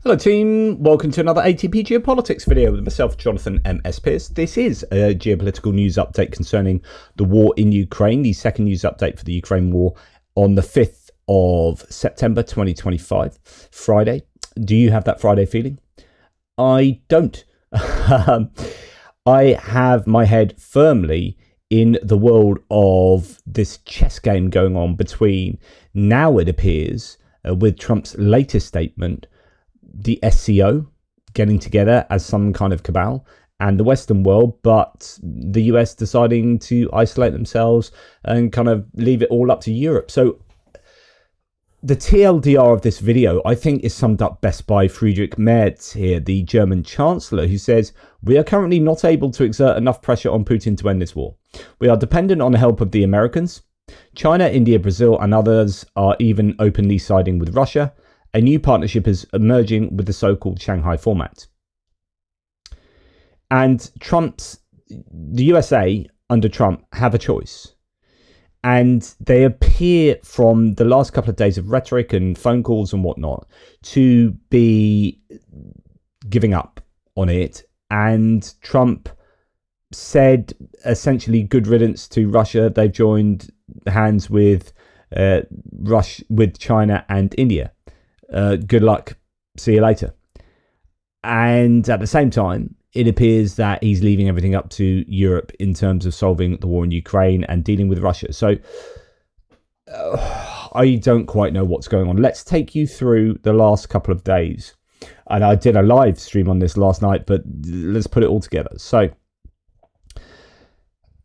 Hello team, welcome to another ATP Geopolitics video with myself, Jonathan M.S. Pearce. This is a geopolitical news update concerning the war in Ukraine, the second news update for the Ukraine war on the 5th of September 2025, Friday. Do you have that Friday feeling? I don't. I have my head firmly in the world of this chess game going on between, now it appears, with Trump's latest statement, the SCO getting together as some kind of cabal and the Western world, but the US deciding to isolate themselves and kind of leave it all up to Europe. So the TLDR of this video, I think, is summed up best by Friedrich Merz here, the German Chancellor, who says, "We are currently not able to exert enough pressure on Putin to end this war. We are dependent on the help of the Americans. China, India, Brazil and others are even openly siding with Russia. A new partnership is emerging with the so-called Shanghai format." And the USA under Trump have a choice. And they appear from the last couple of days of rhetoric and phone calls and whatnot to be giving up on it. And Trump said essentially good riddance to Russia. They've joined hands with China and India. Good luck. See you later. And at the same time, it appears that he's leaving everything up to Europe in terms of solving the war in Ukraine and dealing with Russia. So I don't quite know what's going on. Let's take you through the last couple of days. And I did a live stream on this last night, but let's put it all together. So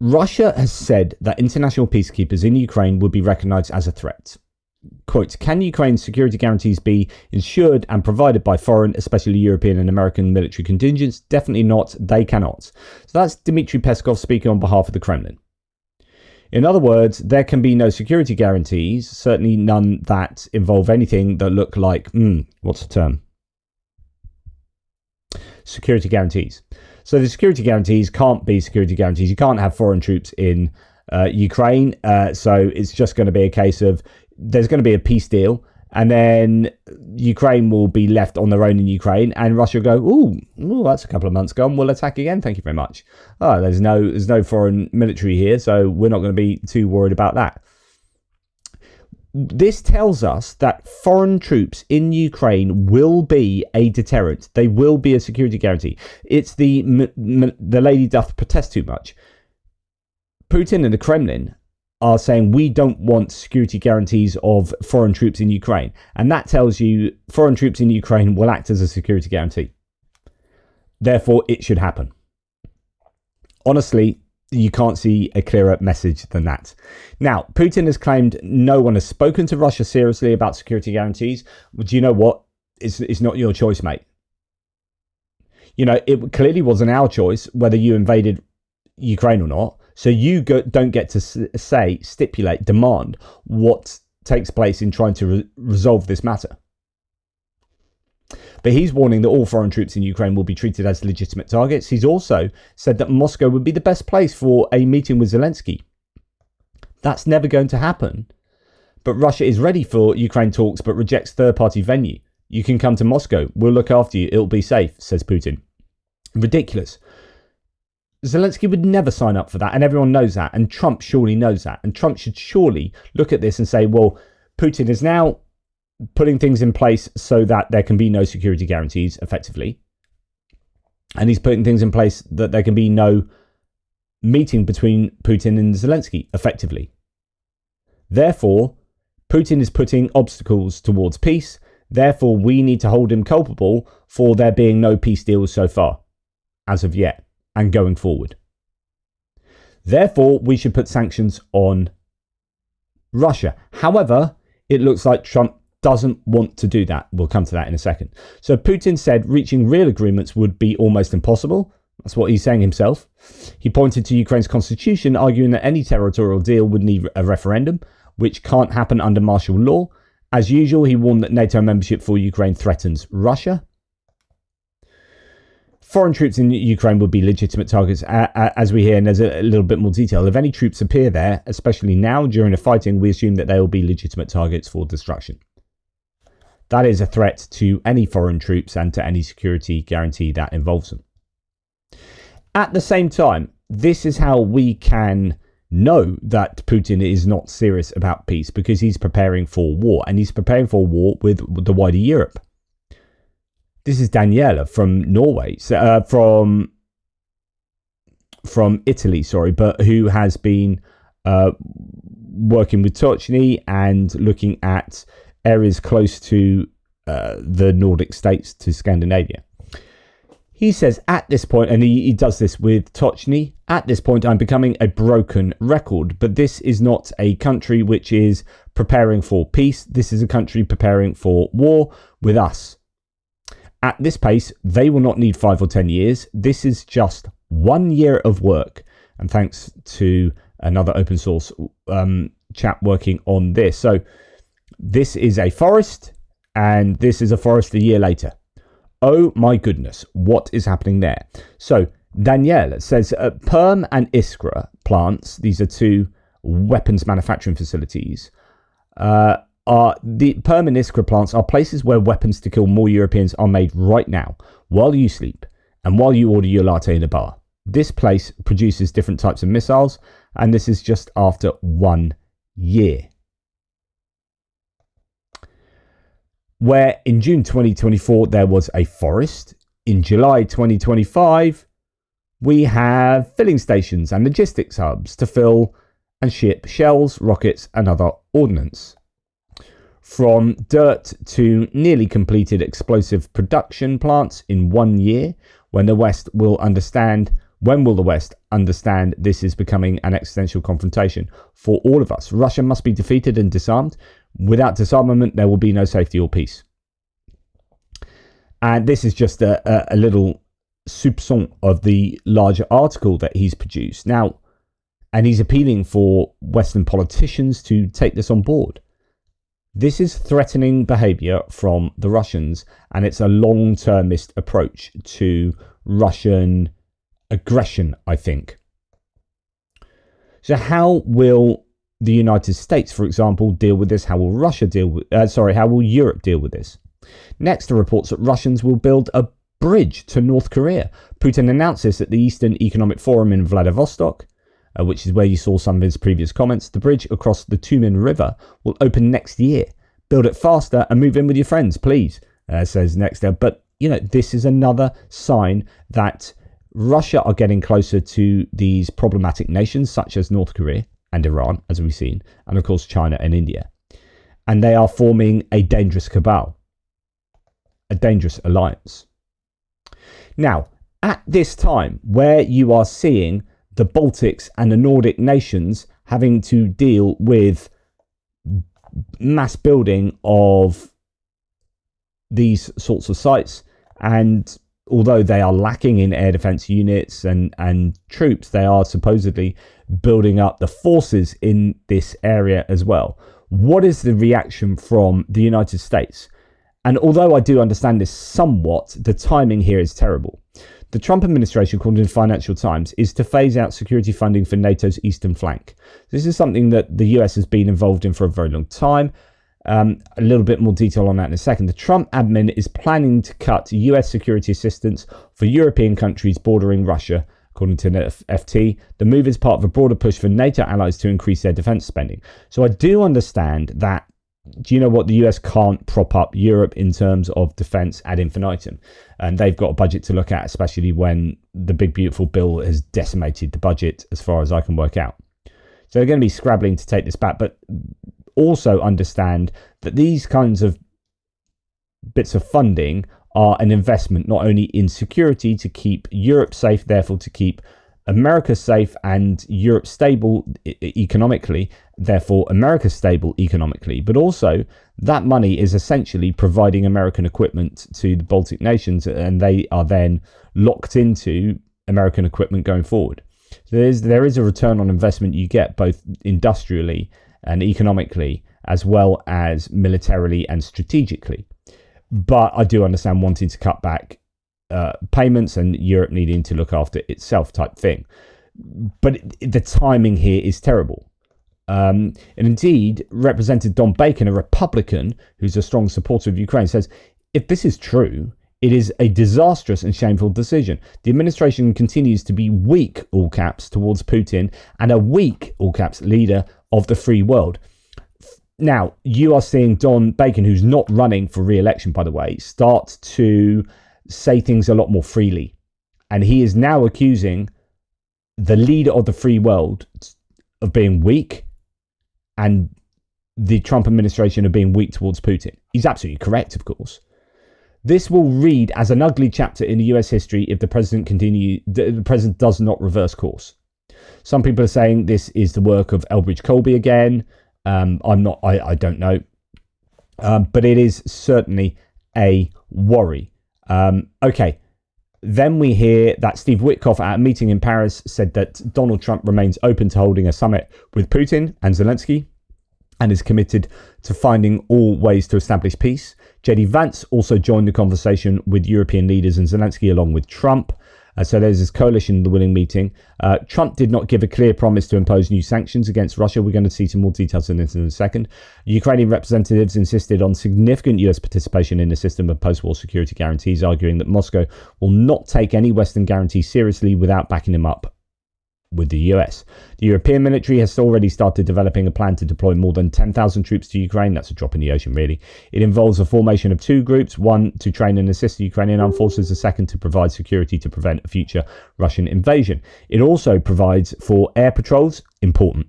Russia has said that international peacekeepers in Ukraine would be recognized as a threat. Quote, "Can Ukraine's security guarantees be ensured and provided by foreign, especially European and American military contingents? Definitely not. They cannot." So that's Dmitry Peskov speaking on behalf of the Kremlin. In other words, there can be no security guarantees, certainly none that involve anything that look like, what's the term? Security guarantees. So the security guarantees can't be security guarantees. You can't have foreign troops in Ukraine. So it's just going to be a case of there's going to be a peace deal, and then Ukraine will be left on their own in Ukraine, and Russia will go, ooh, that's a couple of months gone. We'll attack again. Thank you very much. Oh, there's no foreign military here, so we're not going to be too worried about that. This tells us that foreign troops in Ukraine will be a deterrent. They will be a security guarantee. It's the lady doth protest too much. Putin and the Kremlin are saying we don't want security guarantees of foreign troops in Ukraine. And that tells you foreign troops in Ukraine will act as a security guarantee. Therefore, it should happen. Honestly, you can't see a clearer message than that. Now, Putin has claimed no one has spoken to Russia seriously about security guarantees. Well, do you know what? It's not your choice, mate. You know, it clearly wasn't our choice whether you invaded Ukraine or not. So you don't get to stipulate, demand what takes place in trying to resolve this matter. But he's warning that all foreign troops in Ukraine will be treated as legitimate targets. He's also said that Moscow would be the best place for a meeting with Zelensky. That's never going to happen. But Russia is ready for Ukraine talks, but rejects third-party venue. You can come to Moscow. We'll look after you. It'll be safe, says Putin. Ridiculous. Zelensky would never sign up for that, and everyone knows that, and Trump surely knows that, and Trump should surely look at this and say, well, Putin is now putting things in place so that there can be no security guarantees effectively, and he's putting things in place that there can be no meeting between Putin and Zelensky effectively. Therefore, Putin is putting obstacles towards peace. Therefore, we need to hold him culpable for there being no peace deals so far, as of yet. And going forward. Therefore, we should put sanctions on Russia. However, it looks like Trump doesn't want to do that. We'll come to that in a second. So Putin said reaching real agreements would be almost impossible. That's what he's saying himself. He pointed to Ukraine's constitution, arguing that any territorial deal would need a referendum, which can't happen under martial law. As usual, he warned that NATO membership for Ukraine threatens Russia. Foreign troops in Ukraine would be legitimate targets, as we hear, and there's a little bit more detail. If any troops appear there, especially now during the fighting, we assume that they will be legitimate targets for destruction. That is a threat to any foreign troops and to any security guarantee that involves them. At the same time, this is how we can know that Putin is not serious about peace, because he's preparing for war, and he's preparing for war with the wider Europe. This is Daniela from Norway, from Italy, but who has been working with Tochny and looking at areas close to the Nordic states, to Scandinavia. He says at this point, and he does this with Tochny, at this point I'm becoming a broken record, but this is not a country which is preparing for peace. This is a country preparing for war with us. At this pace, they will not need 5 or 10 years. This is just 1 year of work. And thanks to another open source chap working on this. So this is a forest, and this is a forest a year later. Oh my goodness, what is happening there? So Danielle says Perm and Iskra plants, these are two weapons manufacturing facilities, the Perm and Iskra plants are places where weapons to kill more Europeans are made right now, while you sleep and while you order your latte in a bar. This place produces different types of missiles, and this is just after 1 year. Where in June 2024 there was a forest, in July 2025 we have filling stations and logistics hubs to fill and ship shells, rockets and other ordnance. From dirt to nearly completed explosive production plants in 1 year. When will the West understand this is becoming an existential confrontation for all of us? Russia must be defeated and disarmed. Without disarmament, there will be no safety or peace. And this is just a little soupçon of the larger article that he's produced. Now, and he's appealing for Western politicians to take this on board. This is threatening behavior from the Russians, and it's a long-termist approach to Russian aggression, I think. So how will the United States, for example, deal with this? How will how will Europe deal with this? Next are reports that Russians will build a bridge to North Korea. Putin announced this at the Eastern Economic Forum in Vladivostok, which is where you saw some of his previous comments. The bridge across the Tumen River will open next year. Build it faster and move in with your friends, please, says Nextel. But, this is another sign that Russia are getting closer to these problematic nations such as North Korea and Iran, as we've seen, and of course China and India. And they are forming a dangerous cabal, a dangerous alliance. Now, at this time where you are seeing the Baltics and the Nordic nations having to deal with mass building of these sorts of sites, and although they are lacking in air defense units and troops, they are supposedly building up the forces in this area as well. What is the reaction from the United States? And although I do understand this somewhat, the timing here is terrible. The Trump administration, according to the Financial Times, is to phase out security funding for NATO's eastern flank. This is something that the US has been involved in for a very long time. A little bit more detail on that in a second. The Trump admin is planning to cut US security assistance for European countries bordering Russia, according to the FT. The move is part of a broader push for NATO allies to increase their defense spending. So I do understand that, the US can't prop up Europe in terms of defense ad infinitum. And they've got a budget to look at, especially when the big beautiful bill has decimated the budget as far as I can work out. So they're going to be scrabbling to take this back, but also understand that these kinds of bits of funding are an investment not only in security to keep Europe safe, therefore to keep America safe and Europe stable economically, therefore America stable economically, but also that money is essentially providing American equipment to the Baltic nations, and they are then locked into American equipment going forward. So there is a return on investment you get both industrially and economically, as well as militarily and strategically. But I do understand wanting to cut back payments and Europe needing to look after itself type thing. But the timing here is terrible. And indeed, Representative Don Bacon, a Republican who's a strong supporter of Ukraine, says, if this is true, it is a disastrous and shameful decision. The administration continues to be weak, all caps, towards Putin and a weak, all caps, leader of the free world. Now, you are seeing Don Bacon, who's not running for re-election, by the way, start to say things a lot more freely. And he is now accusing the leader of the free world of being weak and the Trump administration of being weak towards Putin. He's absolutely correct, of course. This will read as an ugly chapter in the US history if the president does not reverse course. Some people are saying this is the work of Elbridge Colby again. I don't know. But it is certainly a worry. Okay. Then we hear that Steve Witkoff at a meeting in Paris said that Donald Trump remains open to holding a summit with Putin and Zelensky and is committed to finding all ways to establish peace. JD Vance also joined the conversation with European leaders and Zelensky along with Trump. So there's this coalition of the willing meeting. Trump did not give a clear promise to impose new sanctions against Russia. We're going to see some more details on this in a second. Ukrainian representatives insisted on significant US participation in the system of post-war security guarantees, arguing that Moscow will not take any Western guarantee seriously without backing them up with the US. The European military has already started developing a plan to deploy more than 10,000 troops to Ukraine. That's a drop in the ocean, really. It involves a formation of two groups, one to train and assist the Ukrainian armed forces, the second to provide security to prevent a future Russian invasion. It also provides for air patrols, important,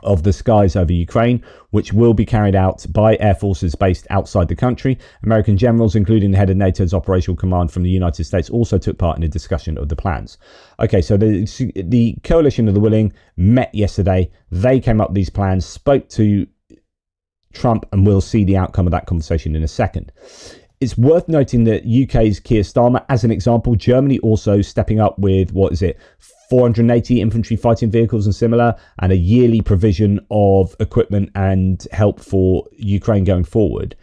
of the skies over Ukraine, which will be carried out by air forces based outside the country. American generals, including the head of NATO's operational command from the United States, also took part in a discussion of the plans. Okay, so the coalition of the willing met yesterday. They came up with these plans, spoke to Trump, and we'll see the outcome of that conversation in a second. It's worth noting that UK's Keir Starmer, as an example, Germany also stepping up with, 480 infantry fighting vehicles and similar, and a yearly provision of equipment and help for Ukraine going forward.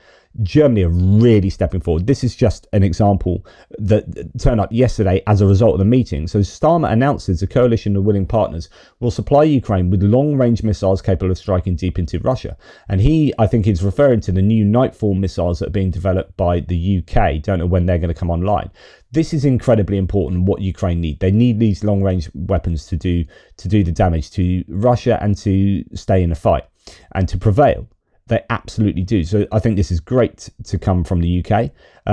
Germany are really stepping forward. This is just an example that turned up yesterday as a result of the meeting. So Starmer announces a coalition of willing partners will supply Ukraine with long-range missiles capable of striking deep into Russia. And he, I think, is referring to the new Nightfall missiles that are being developed by the UK. Don't know when they're going to come online. This is incredibly important, what Ukraine need. They need these long-range weapons to do the damage to Russia and to stay in the fight and to prevail. They absolutely do. So I think this is great to come from the UK.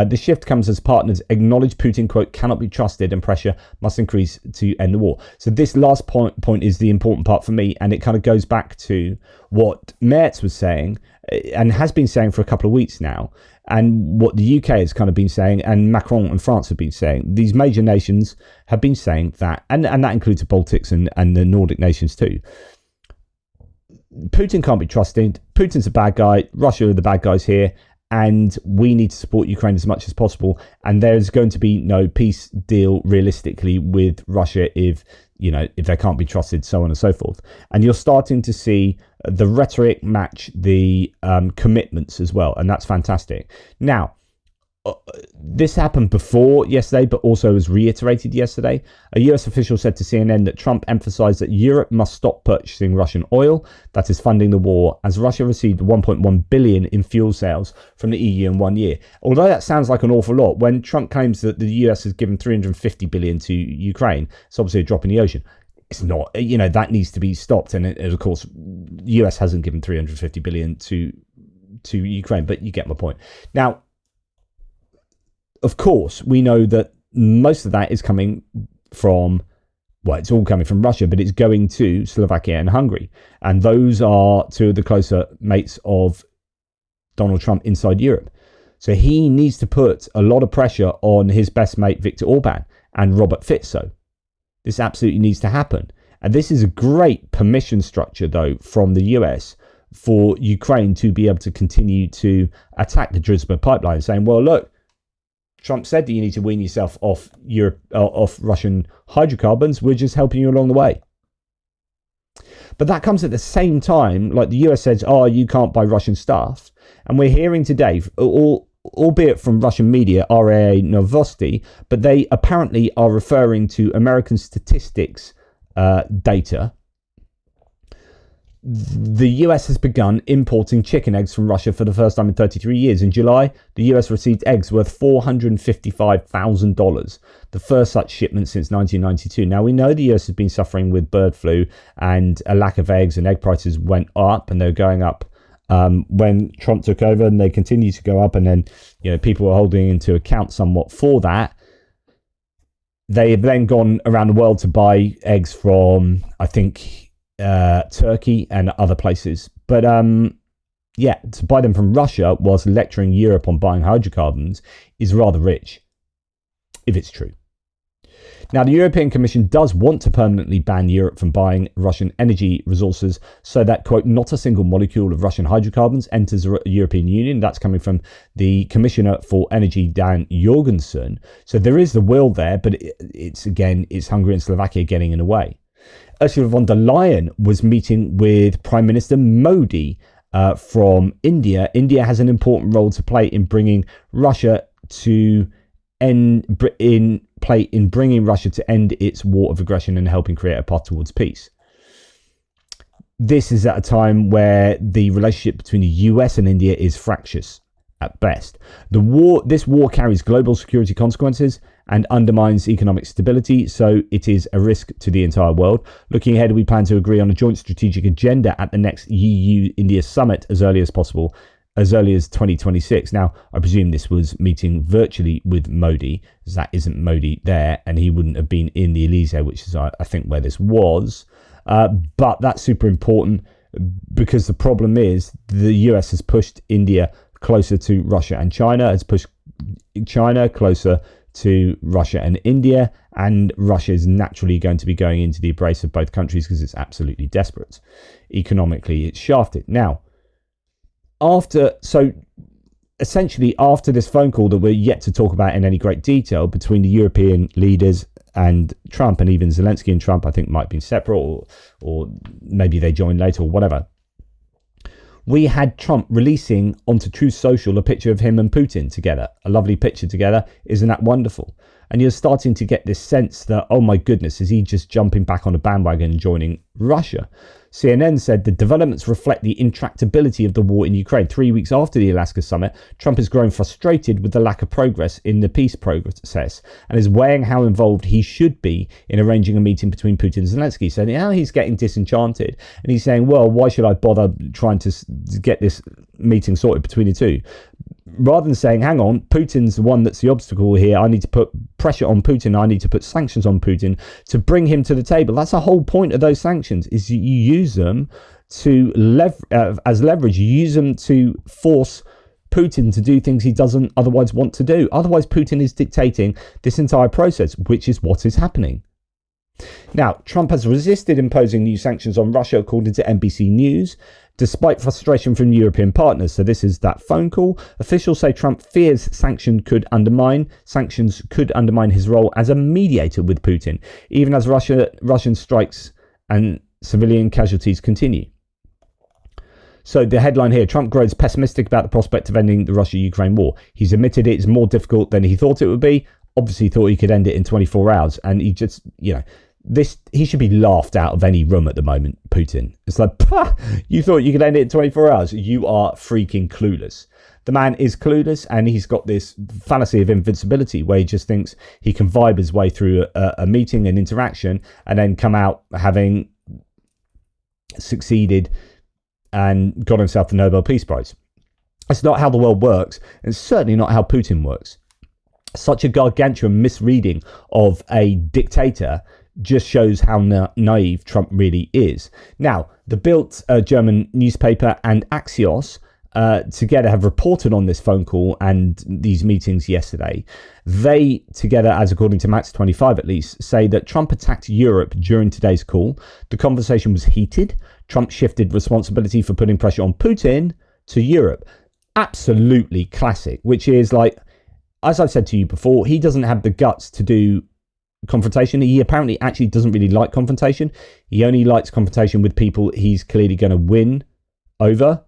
The shift comes as partners acknowledge Putin, quote, cannot be trusted and pressure must increase to end the war. So this last point is the important part for me. And it kind of goes back to what Merz was saying and has been saying for a couple of weeks now. And what the UK has kind of been saying and Macron and France have been saying. These major nations have been saying that, and that includes the Baltics and the Nordic nations too. Putin can't be trusted. Putin's a bad guy. Russia are the bad guys here. And we need to support Ukraine as much as possible. And there's going to be no peace deal realistically with Russia if they can't be trusted, so on and so forth. And you're starting to see the rhetoric match the commitments as well. And that's fantastic. Now, this happened before yesterday, but also was reiterated yesterday. A US official said to CNN that Trump emphasized that Europe must stop purchasing Russian oil, that is funding the war, as Russia received 1.1 billion in fuel sales from the EU in 1 year. Although that sounds like an awful lot, when Trump claims that the US has given 350 billion to Ukraine, it's obviously a drop in the ocean. It's not, that needs to be stopped. And of course, the US hasn't given 350 billion to Ukraine, but you get my point. Now, of course, we know that most of that is coming from, it's all coming from Russia, but it's going to Slovakia and Hungary. And those are two of the closer mates of Donald Trump inside Europe. So he needs to put a lot of pressure on his best mate, Viktor Orban and Robert Fico. This absolutely needs to happen. And this is a great permission structure, though, from the US for Ukraine to be able to continue to attack the Druzhba pipeline, saying, well, look, Trump said that you need to wean yourself off off Russian hydrocarbons. We're just helping you along the way. But that comes at the same time, like the US says, you can't buy Russian stuff. And we're hearing today, albeit from Russian media, RIA Novosti, but they apparently are referring to American statistics data, the US has begun importing chicken eggs from Russia for the first time in 33 years. In July, the US received eggs worth $455,000, the first such shipment since 1992. Now, we know the US has been suffering with bird flu and a lack of eggs, and egg prices went up, and they're going up when Trump took over, and they continue to go up. And then, people are holding into account somewhat for that. They've then gone around the world to buy eggs from, I think, Turkey and other places, but to buy them from Russia whilst lecturing Europe on buying hydrocarbons is rather rich, if it's true. Now, the European Commission does want to permanently ban Europe from buying Russian energy resources so that, quote, not a single molecule of Russian hydrocarbons enters the European Union. That's coming from the Commissioner for Energy, Dan Jorgensen. So there is the will there, but it's Hungary and Slovakia getting in the way. Ursula von der Leyen was meeting with Prime Minister Modi from India. India has an important role to play in bringing Russia to end its war of aggression and helping create a path towards peace. This is at a time where the relationship between the US and India is fractious at best. This war carries global security consequences and undermines economic stability, so it is a risk to the entire world. Looking ahead, we plan to agree on a joint strategic agenda at the next EU-India summit as early as possible, as early as 2026. Now, I presume this was meeting virtually with Modi, as that isn't Modi there, and he wouldn't have been in the Elysee, which is, I think, where this was. But that's super important because the problem is the US has pushed India closer to Russia and China, has pushed China closer to Russia and India, and Russia is naturally going to be going into the embrace of both countries because it's absolutely desperate. Economically, it's shafted. Now, after this phone call that we're yet to talk about in any great detail between the European leaders and Trump, and even Zelensky and Trump, I think, might be separate, or maybe they joined later or whatever. We had Trump releasing onto Truth Social a picture of him and Putin together. A lovely picture together. Isn't that wonderful? And you're starting to get this sense that, oh my goodness, is he just jumping back on a bandwagon and joining Russia? CNN said the developments reflect the intractability of the war in Ukraine. 3 weeks after the Alaska summit, Trump has grown frustrated with the lack of progress in the peace process and is weighing how involved he should be in arranging a meeting between Putin and Zelensky. So now he's getting disenchanted and he's saying, well, why should I bother trying to get this meeting sorted between the two? Rather than saying, hang on, Putin's the one that's the obstacle here. I need to put pressure on Putin. I need to put sanctions on Putin to bring him to the table. That's the whole point of those sanctions, is you use them to as leverage. You use them to force Putin to do things he doesn't otherwise want to do. Otherwise, Putin is dictating this entire process, which is what is happening. Now, Trump has resisted imposing new sanctions on Russia, according to NBC News, despite frustration from European partners. So this is that phone call. Officials say Trump fears sanctions could undermine his role as a mediator with Putin, even as Russian strikes and civilian casualties continue. So the headline here, Trump grows pessimistic about the prospect of ending the Russia-Ukraine war. He's admitted it is more difficult than he thought it would be. Obviously thought he could end it in 24 hours. And he just, he should be laughed out of any room at the moment, Putin. It's like, you thought you could end it in 24 hours? You are freaking clueless. The man is clueless, and he's got this fallacy of invincibility where he just thinks he can vibe his way through a meeting, an interaction, and then come out having succeeded and got himself the Nobel Peace Prize. That's not how the world works, and certainly not how Putin works. Such a gargantuan misreading of a dictator just shows how naive Trump really is. Now, the Bild, German newspaper, and Axios together have reported on this phone call and these meetings yesterday. They together, as according to Max 25 at least, say that Trump attacked Europe during today's call. The conversation was heated. Trump shifted responsibility for putting pressure on Putin to Europe. Absolutely classic, which is like, as I've said to you before, he doesn't have the guts to do confrontation. He apparently actually doesn't really like confrontation. He only likes confrontation with people he's clearly going to win over.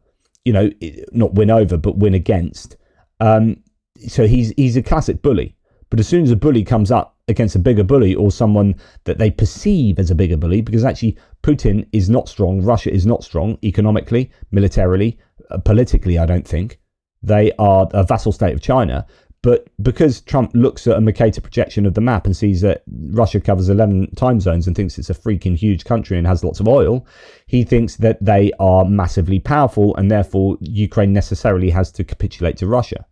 Not win over, but win against. So he's a classic bully. But as soon as a bully comes up against a bigger bully or someone that they perceive as a bigger bully, because actually Putin is not strong, Russia is not strong economically, militarily, politically, I don't think. They are a vassal state of China. But because Trump looks at a Mercator projection of the map and sees that Russia covers 11 time zones and thinks it's a freaking huge country and has lots of oil, he thinks that they are massively powerful and therefore Ukraine necessarily has to capitulate to Russia.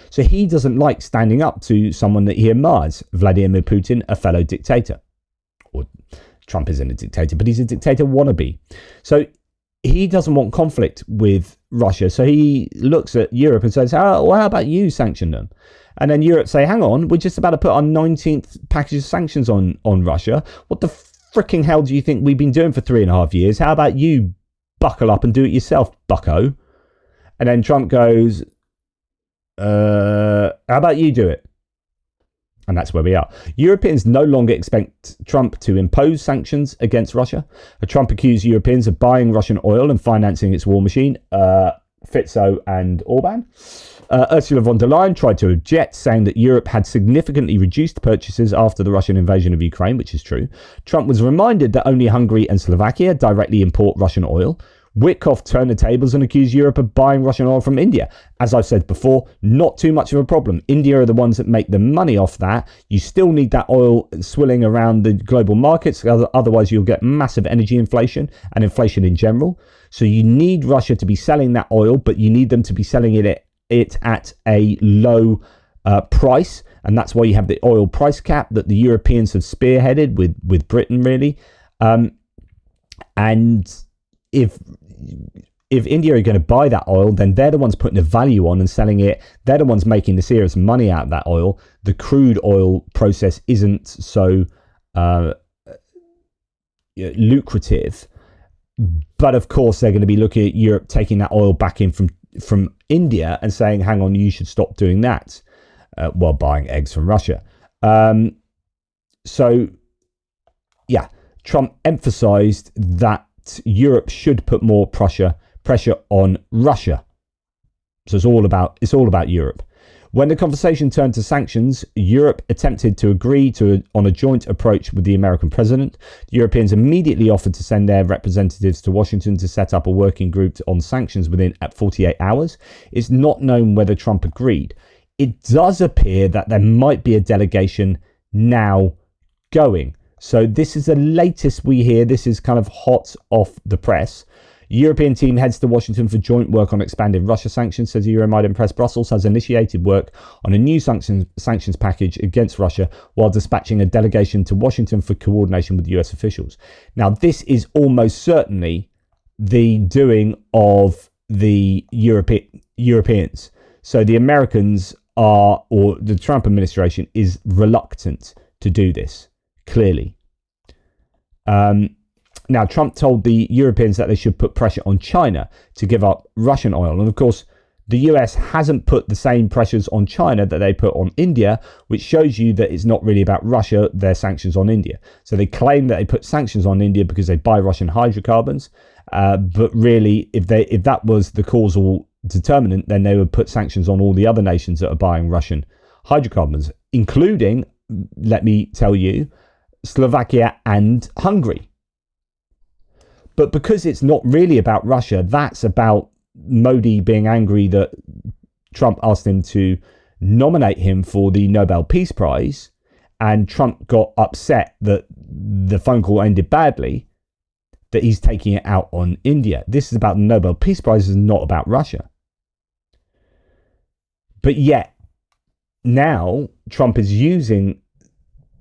So he doesn't like standing up to someone that he admires, Vladimir Putin, a fellow dictator. Or Trump isn't a dictator, but he's a dictator wannabe. So he doesn't want conflict with Russia. So he looks at Europe and says, how about you sanction them? And then Europe say, hang on, we're just about to put our 19th package of sanctions on Russia. What the fricking hell do you think we've been doing for 3.5 years? How about you buckle up and do it yourself, bucko? And then Trump goes, how about you do it? And that's where we are. Europeans no longer expect Trump to impose sanctions against Russia. Trump accused Europeans of buying Russian oil and financing its war machine, Fico and Orban. Ursula von der Leyen tried to object, saying that Europe had significantly reduced purchases after the Russian invasion of Ukraine, which is true. Trump was reminded that only Hungary and Slovakia directly import Russian oil. Witkoff turned the tables and accused Europe of buying Russian oil from India. As I've said before, not too much of a problem. India are the ones that make the money off that. You still need that oil swilling around the global markets. Otherwise, you'll get massive energy inflation and inflation in general. So you need Russia to be selling that oil, but you need them to be selling it at a low price. And that's why you have the oil price cap that the Europeans have spearheaded with Britain, really. And if India are going to buy that oil, then they're the ones putting the value on and selling it. They're the ones making the serious money out of that oil. The crude oil process isn't so lucrative. But of course, they're going to be looking at Europe taking that oil back in from India and saying, hang on, you should stop doing that while buying eggs from Russia. So, yeah, Trump emphasized that Europe should put more pressure on Russia. So it's all about Europe. When the conversation turned to sanctions, Europe attempted to agree on a joint approach with the American president. The Europeans immediately offered to send their representatives to Washington to set up a working group on sanctions within 48 hours. It's not known whether Trump agreed. It does appear that there might be a delegation now going. So this is the latest we hear. This is kind of hot off the press. European team heads to Washington for joint work on expanding Russia sanctions, says Euromaidan Press. Brussels has initiated work on a new sanctions package against Russia while dispatching a delegation to Washington for coordination with US officials. Now, this is almost certainly the doing of the Europeans. So the Americans or the Trump administration is reluctant to do this. Clearly. Now, Trump told the Europeans that they should put pressure on China to give up Russian oil. And of course, the US hasn't put the same pressures on China that they put on India, which shows you that it's not really about Russia, their sanctions on India. So they claim that they put sanctions on India because they buy Russian hydrocarbons. But really, if that was the causal determinant, then they would put sanctions on all the other nations that are buying Russian hydrocarbons, including, let me tell you, Slovakia and Hungary. But because it's not really about Russia, that's about Modi being angry that Trump asked him to nominate him for the Nobel Peace Prize, and Trump got upset that the phone call ended badly, that he's taking it out on India. This is about the Nobel Peace Prize, it's not about Russia. But yet, now Trump is using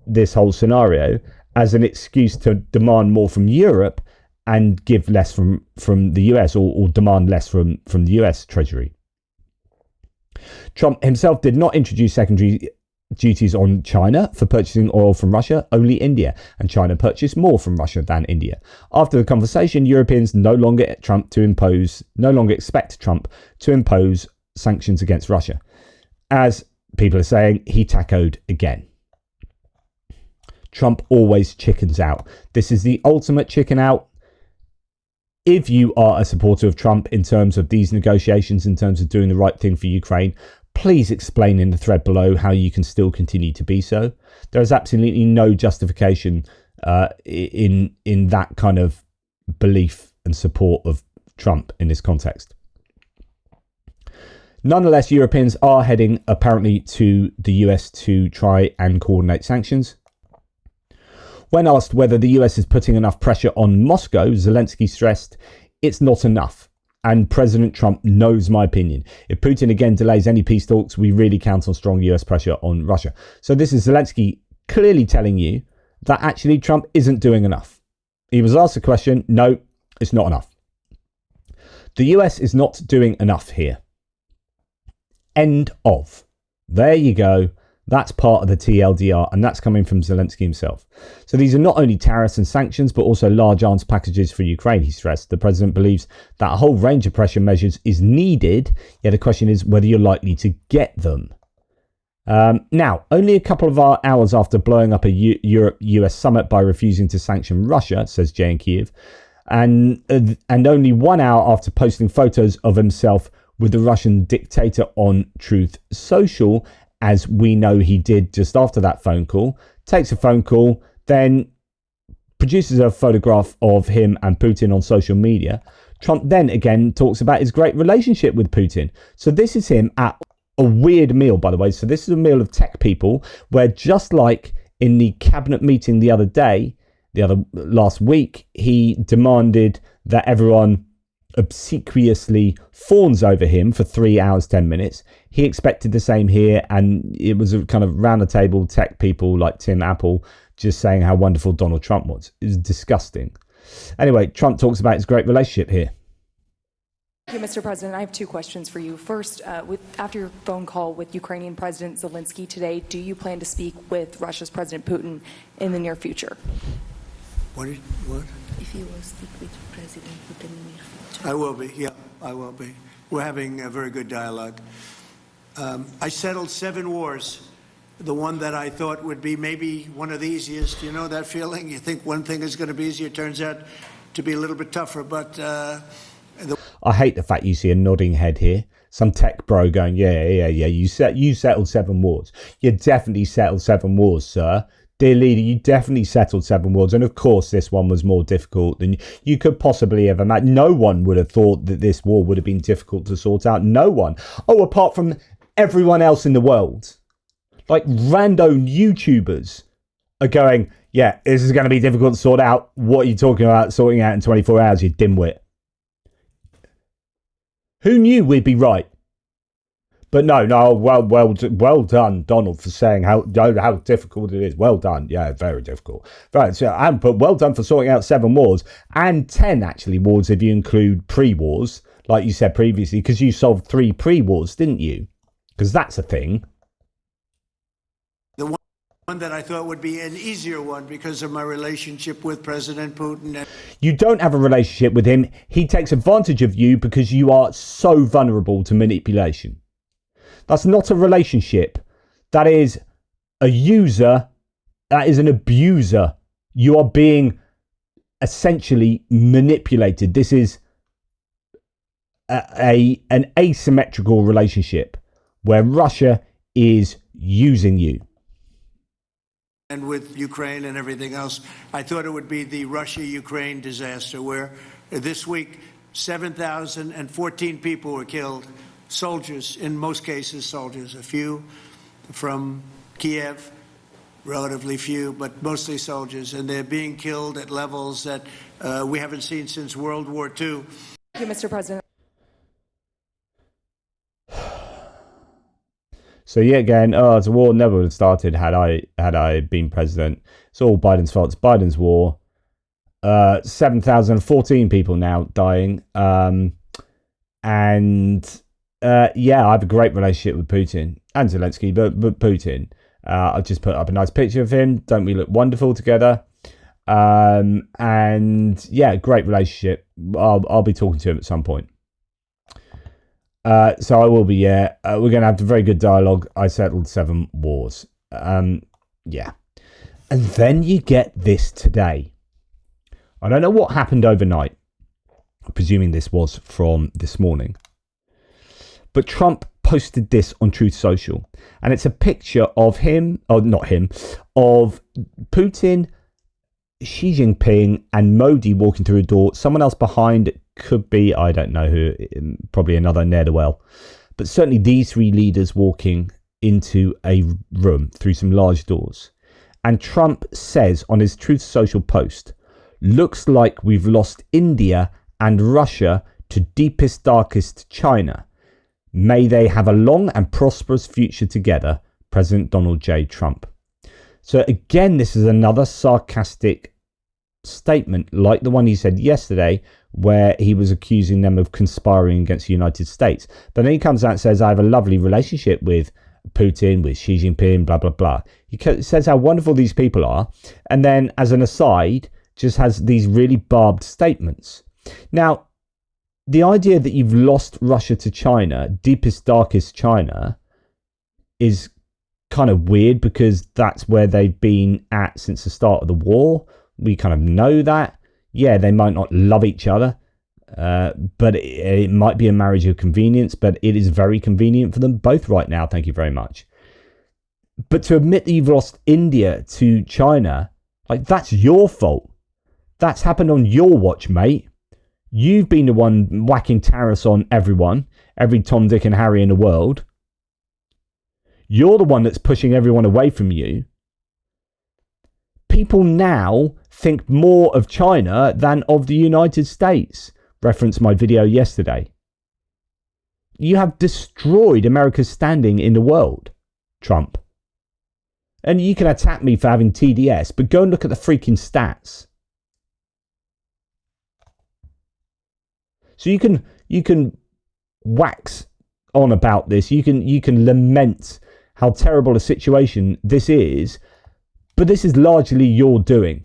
this whole scenario as an excuse to demand more from Europe and give less from the US, or demand less from the US Treasury. Trump himself did not introduce secondary duties on China for purchasing oil from Russia, only India, and China purchased more from Russia than India. After the conversation, Europeans no longer expect Trump to impose sanctions against Russia. As people are saying, he tacoed again. Trump always chickens out. This is the ultimate chicken out. If you are a supporter of Trump in terms of these negotiations, in terms of doing the right thing for Ukraine, Please explain in the thread below how you can still continue to be so. There is absolutely no justification in that kind of belief and support of Trump in this context. Nonetheless, Europeans are heading apparently to the US to try and coordinate sanctions. When asked whether the US is putting enough pressure on Moscow, Zelensky stressed it's not enough. And President Trump knows my opinion. If Putin again delays any peace talks, we really count on strong US pressure on Russia. So this is Zelensky clearly telling you that actually Trump isn't doing enough. He was asked a question. No, it's not enough. The US is not doing enough here. End of. There you go. That's part of the TLDR, and that's coming from Zelensky himself. So these are not only tariffs and sanctions, but also large arms packages for Ukraine, he stressed. The president believes that a whole range of pressure measures is needed, yet the question is whether you're likely to get them. Now, only a couple of hours after blowing up a Europe-US summit by refusing to sanction Russia, says Jay in Kyiv, and only 1 hour after posting photos of himself with the Russian dictator on Truth Social, as we know he did just after that phone call, takes a phone call, then produces a photograph of him and Putin on social media. Trump then again talks about his great relationship with Putin. So this is him at a weird meal, by the way. So this is a meal of tech people where, just like in the cabinet meeting last week, he demanded that everyone obsequiously fawns over him for 3 hours, 10 minutes. He expected the same here, and it was a kind of round the table tech people like Tim Apple just saying how wonderful Donald Trump was. It was disgusting. Anyway, Trump talks about his great relationship here. Thank you, Mr. President. I have two questions for you. First, after your phone call with Ukrainian President Zelensky today, do you plan to speak with Russia's President Putin in the near future? What? If you will speak with President Putin in the near future. I will be, yeah, I will be. We're having a very good dialogue. I settled 7 wars. The one that I thought would be maybe one of the easiest. You know that feeling? You think one thing is going to be easier, it turns out to be a little bit tougher, but... I hate the fact you see a nodding head here. Some tech bro going, yeah, you settled 7 wars. You definitely settled 7 wars, sir. Dear leader, you definitely settled 7 wars. And of course, this one was more difficult than you could possibly have imagined. No one would have thought that this war would have been difficult to sort out. No one. Oh, apart from everyone else in the world. Like random YouTubers are going, yeah, this is going to be difficult to sort out. What are you talking about sorting out in 24 hours, you dimwit? Who knew we'd be right? But no, well done, Donald, for saying how difficult it is. Well done. Yeah, very difficult. Right, so, but well done for sorting out 7 wars, and 10 actually wars if you include pre-wars, like you said previously, because you solved 3 pre-wars, didn't you? Because that's a thing. The one that I thought would be an easier one because of my relationship with President Putin. You don't have a relationship with him. He takes advantage of you because you are so vulnerable to manipulation. That's not a relationship. That is a user. That is an abuser. You are being essentially manipulated. This is an asymmetrical relationship where Russia is using you. And with Ukraine and everything else, I thought it would be the Russia-Ukraine disaster where this week 7,014 people were killed. Soldiers, in most cases soldiers, a few from Kiev, relatively few, but mostly soldiers, and they're being killed at levels that we haven't seen since World War II. Thank you, Mr. President. So yet again, the war never would have started had I been president. It's all Biden's fault. It's Biden's war. 7,014 people now dying. Yeah, I have a great relationship with Putin and Zelensky, but Putin. I just put up a nice picture of him. Don't we look wonderful together? And yeah, great relationship. I'll be talking to him at some point. So I will be, yeah. We're going to have a very good dialogue. I settled 7 wars. Yeah. And then you get this today. I don't know what happened overnight. Presuming this was from this morning. But Trump posted this on Truth Social, and it's a picture of him, oh, not him, of Putin, Xi Jinping, and Modi walking through a door. Someone else behind could be, I don't know who, probably another ne'er-do-well. But certainly these three leaders walking into a room through some large doors. And Trump says on his Truth Social post, looks like we've lost India and Russia to deepest, darkest China. May they have a long and prosperous future together, President Donald J. Trump. So again, this is another sarcastic statement like the one he said yesterday, where he was accusing them of conspiring against the United States. But then he comes out and says, I have a lovely relationship with Putin, with Xi Jinping, blah, blah, blah. He says how wonderful these people are. And then as an aside, just has these really barbed statements. Now, the idea that you've lost Russia to China, deepest, darkest China, is kind of weird because that's where they've been at since the start of the war. We kind of know that. Yeah, they might not love each other, but it might be a marriage of convenience, but it is very convenient for them both right now. Thank you very much. But to admit that you've lost India to China, like, that's your fault. That's happened on your watch, mate. You've been the one whacking tariffs on everyone, every Tom, Dick and Harry in the world. You're the one that's pushing everyone away from you. People now think more of China than of the United States. Reference my video yesterday. You have destroyed America's standing in the world, Trump. And you can attack me for having TDS, but go and look at the freaking stats. So you can wax on about this. You can lament how terrible a situation this is, but this is largely your doing.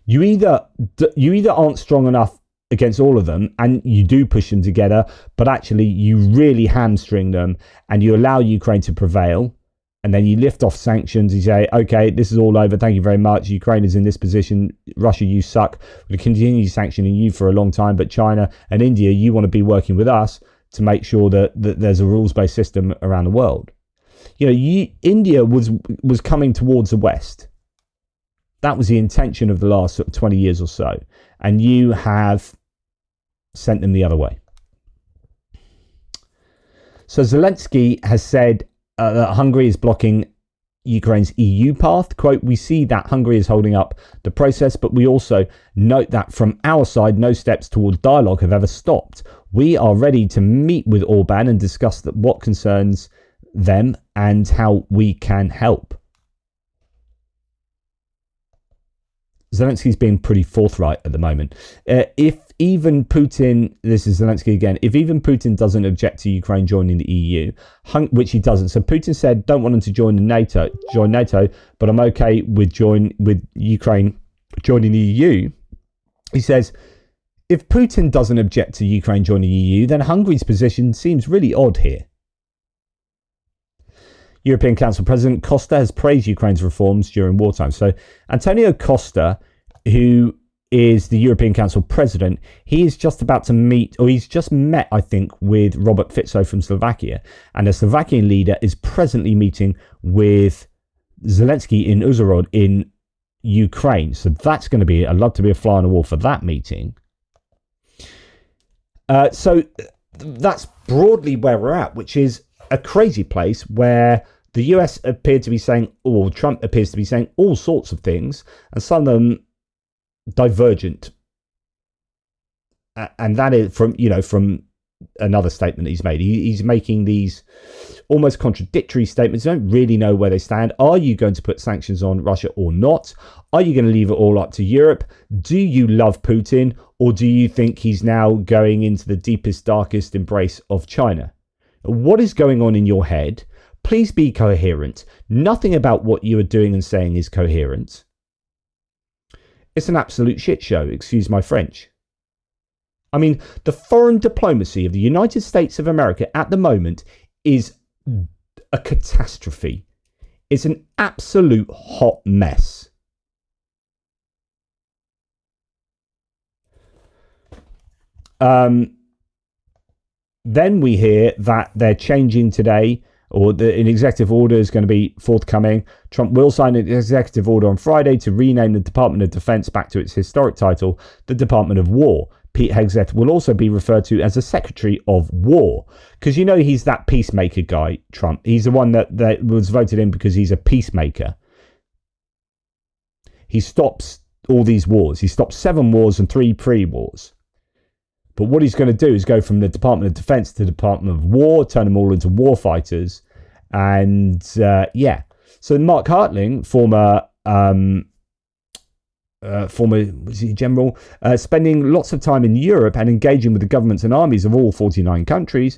You either aren't strong enough against all of them and you do push them together, but actually you really hamstring them and you allow Ukraine to prevail, and then you lift off sanctions. You say, okay, this is all over. Thank you very much. Ukraine is in this position. Russia, you suck. We'll continue sanctioning you for a long time, but China and India, you want to be working with us to make sure that there's a rules-based system around the world. You know, India was coming towards the West. That was the intention of the last 20 years or so. And you have sent them the other way. So Zelensky has said that Hungary is blocking Ukraine's EU path. Quote, we see that Hungary is holding up the process, but we also note that from our side, no steps toward dialogue have ever stopped. We are ready to meet with Orban and discuss what concerns them and how we can help. Zelensky's being pretty forthright at the moment. If even Putin, this is Zelensky again, if even Putin doesn't object to Ukraine joining the EU, which he doesn't. So Putin said, don't want them to join NATO, but I'm okay with Ukraine joining the EU. He says, if Putin doesn't object to Ukraine joining the EU, then Hungary's position seems really odd here. European Council President Costa has praised Ukraine's reforms during wartime. So Antonio Costa, who is the European Council President, he is just about to meet, or he's just met, I think, with Robert Fico from Slovakia. And the Slovakian leader is presently meeting with Zelensky in Uzhhorod in Ukraine. So that's going to be, I'd love to be a fly on the wall for that meeting. So that's broadly where we're at, which is a crazy place where the US appeared to be saying, or Trump appears to be saying all sorts of things, and some of them divergent. And that is from another statement he's made. He's making these almost contradictory statements. You don't really know where they stand. Are you going to put sanctions on Russia or not? Are you going to leave it all up to Europe? Do you love Putin, or do you think he's now going into the deepest, darkest embrace of China? What is going on in your head? Please be coherent. Nothing about what you are doing and saying is coherent. It's an absolute shit show, excuse my French. I mean, the foreign diplomacy of the United States of America at the moment is a catastrophe. It's an absolute hot mess. Then we hear that they're changing today, or an executive order is going to be forthcoming. Trump will sign an executive order on Friday to rename the Department of Defense back to its historic title, the Department of War. Pete Hegseth will also be referred to as the Secretary of War, because you know he's that peacemaker guy, Trump. He's the one that was voted in because he's a peacemaker. He stops all these wars. He stops 7 wars and 3 pre-wars. But what he's going to do is go from the Department of Defense to the Department of War, turn them all into war fighters. And so Mark Hartling, former general, spending lots of time in Europe and engaging with the governments and armies of all 49 countries.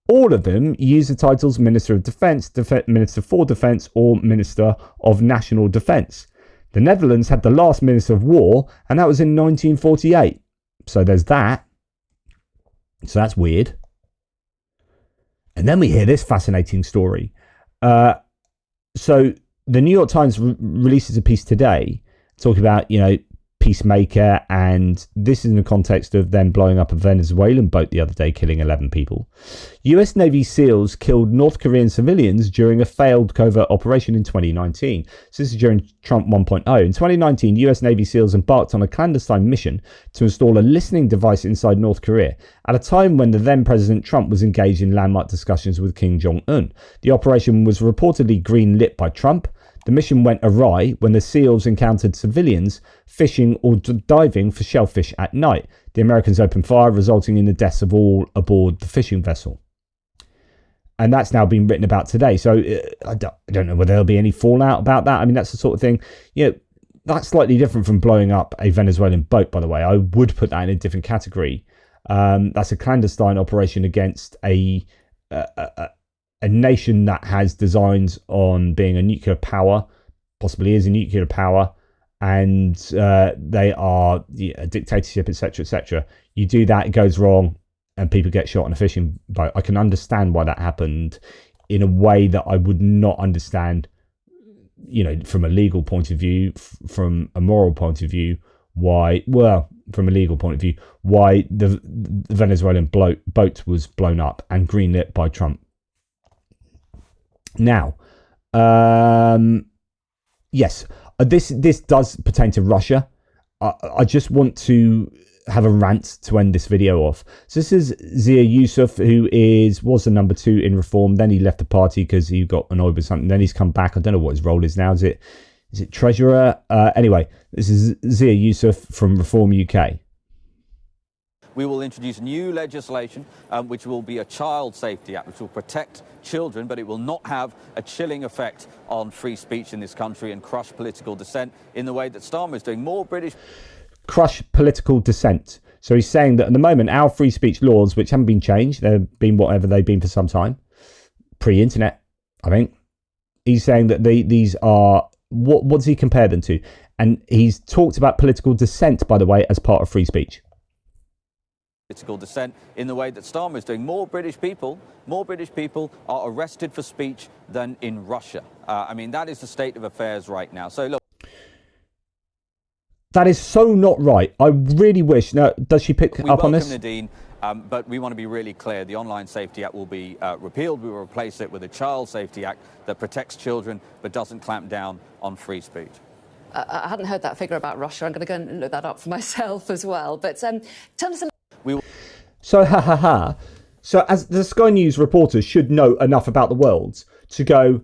All of them use the titles Minister of Defence, Minister for Defence, or Minister of National Defence. The Netherlands had the last Minister of War, and that was in 1948. So there's that. So that's weird. And then we hear this fascinating story. So the New York Times releases a piece today talking about, peacemaker, and this is in the context of them blowing up a Venezuelan boat the other day, killing 11 people. US Navy SEALs killed North Korean civilians during a failed covert operation in 2019. So this is during Trump 1.0. In 2019, US Navy SEALs embarked on a clandestine mission to install a listening device inside North Korea at a time when the then President Trump was engaged in landmark discussions with Kim Jong-un. The operation was reportedly green-lit by Trump. The mission went awry when the SEALs encountered civilians fishing or diving for shellfish at night. The Americans opened fire, resulting in the deaths of all aboard the fishing vessel. And that's now been written about today. So I don't know whether there'll be any fallout about that. I mean, that's the sort of thing, that's slightly different from blowing up a Venezuelan boat, by the way. I would put that in a different category. That's a clandestine operation against a nation that has designs on being a nuclear power, possibly is a nuclear power, and they are a dictatorship, etc., etc. You do that, it goes wrong, and people get shot on a fishing boat. I can understand why that happened in a way that I would not understand, from a legal point of view, from a moral point of view, from a legal point of view, why the Venezuelan boat was blown up and greenlit by Trump. Now, yes, this does pertain to Russia. I just want to have a rant to end this video off. So this is Zia Yusuf, who was the number 2 in Reform. Then he left the party because he got annoyed with something. Then he's come back. I don't know what his role is now. Is it treasurer? Anyway, this is Zia Yusuf from Reform UK. We will introduce new legislation which will be a Child Safety Act, which will protect children, but it will not have a chilling effect on free speech in this country and crush political dissent in the way that Starmer is doing. More British... Crush political dissent. So he's saying that at the moment, our free speech laws, which haven't been changed, they've been whatever they've been for some time, pre-internet, I think. He's saying that these are... What does he compare them to? And he's talked about political dissent, by the way, as part of free speech. Political dissent in the way that Starmer is doing. More British people are arrested for speech than in Russia. That is the state of affairs right now. So look, that is so not right. I really wish. Now, does she pick up on this? Nadine, but we want to be really clear. The Online Safety Act will be repealed. We will replace it with a Child Safety Act that protects children but doesn't clamp down on free speech. I hadn't heard that figure about Russia. I'm going to go and look that up for myself as well. But tell us. So, So as the Sky News reporters should know enough about the world to go,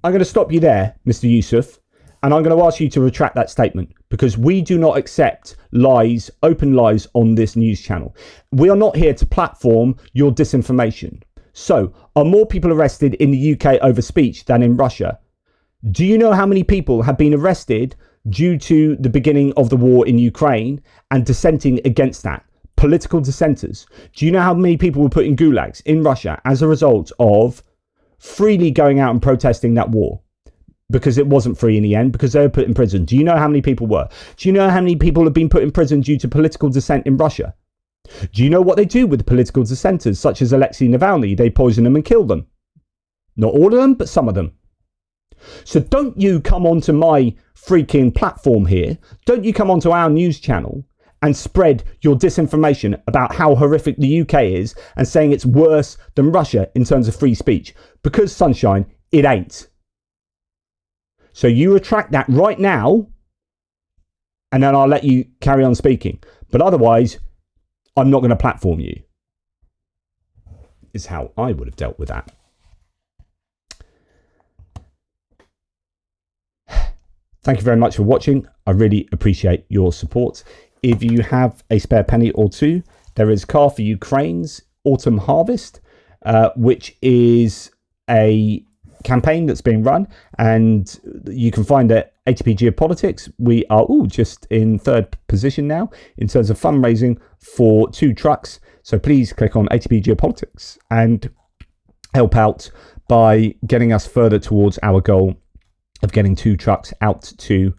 I'm going to stop you there, Mr. Yusuf, and I'm going to ask you to retract that statement, because we do not accept lies, open lies on this news channel. We are not here to platform your disinformation. So, are more people arrested in the UK over speech than in Russia? Do you know how many people have been arrested due to the beginning of the war in Ukraine and dissenting against that? Political dissenters. Do you know how many people were put in gulags in Russia as a result of freely going out and protesting that war? Because it wasn't free in the end, because they were put in prison. Do you know how many people were? Do you know how many people have been put in prison due to political dissent in Russia? Do you know what they do with the political dissenters, such as Alexei Navalny? They poison them and kill them. Not all of them, but some of them. So don't you come onto my freaking platform here. Don't you come onto our news channel and spread your disinformation about how horrific the UK is and saying it's worse than Russia in terms of free speech. Because, Sunshine, it ain't. So you retract that right now, and then I'll let you carry on speaking. But otherwise, I'm not going to platform you. Is how I would have dealt with that. Thank you very much for watching. I really appreciate your support. If you have a spare penny or two, there is Car for Ukraine's Autumn Harvest, which is a campaign that's being run, and you can find it at ATP Geopolitics. We are just in third position now in terms of fundraising for 2 trucks. So please click on ATP Geopolitics and help out by getting us further towards our goal of getting 2 trucks out to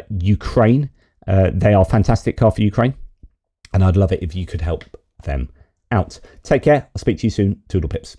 Ukraine. They are fantastic, Car for Ukraine, and I'd love it if you could help them out. Take care. I'll speak to you soon. Toodle pips.